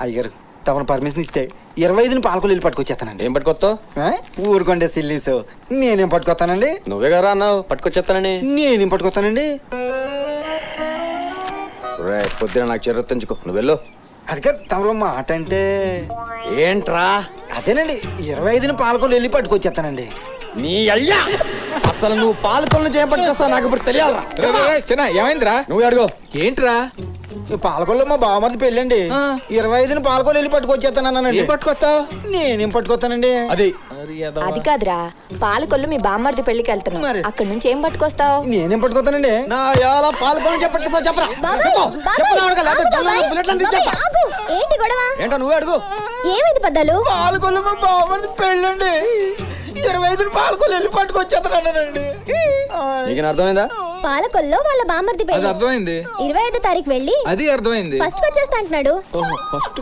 అయ్యారు తమను పర్మిషన్ ఇస్తే 25ని పాలకొల్లు వెళ్ళి పట్టుకొచ్చేస్తానండి. ఏం పట్టుకొస్తావు? ఊరుకోండి సిల్లీసు. నేనేం పట్టుకొస్తానండి? నువ్వే కదా అన్నావు పట్టుకొచ్చేస్తానని. నేనేం పట్టుకొస్తానండి? రే పొద్దున నాకు చెర్ర తెంచుకో, నువ్వు వెళ్ళు. అది కాదు తమరు మాట అంటే. ఏంట్రా? అదేనండి 25ని పాలకొల్లు వెళ్ళి పట్టుకొచ్చేస్తానండి. నీ అయ్యా అసలు నువ్వు పాలకొల్లు చేపట్టుకొస్తావు నాకు ఇప్పుడు తెలియాలరా. ఏమైందిరా? నువ్వు అడుగు. ఏంట్రా? పాలకొల్లు మా బావమది పెళ్ళండి. 25ని పాలకొల్లు వెళ్ళి పట్టుకొచ్చేస్తానండి. పట్టుకొస్తావు? నేనేం పట్టుకొస్తానండి? అది కాదురా, పాలకొల్లు మీ బామ్మర్ది పెళ్లికి వెళ్తున్నావు, మరి. అక్కడ నుంచి ఏం పట్టుకొస్తావు? నేనేం పట్టుకొస్తానండి? నా యాల పాలకొల్లు చేపట్టుకొస్తావు చెప్పరా. ఏంటి గొడవ? ఏంటో నువ్వే అడుగు. ఏమైంది పెద్దలు? పాలకొల్లు మా బావమది పెళ్ళండి. 25ని పాలకొల్లు వెళ్ళి పట్టుకొచ్చేస్తానండి. నీకు అర్థమైందా? పాలకొల్లో వాళ్ళ బామ్మర్ది అది పెళ్లి అర్థమైంది. 25వ తారీఖు వెళ్ళి అది అర్థమైంది. ఫస్ట్ వచ్చేస్తా అంటున్నాడు. ఫస్ట్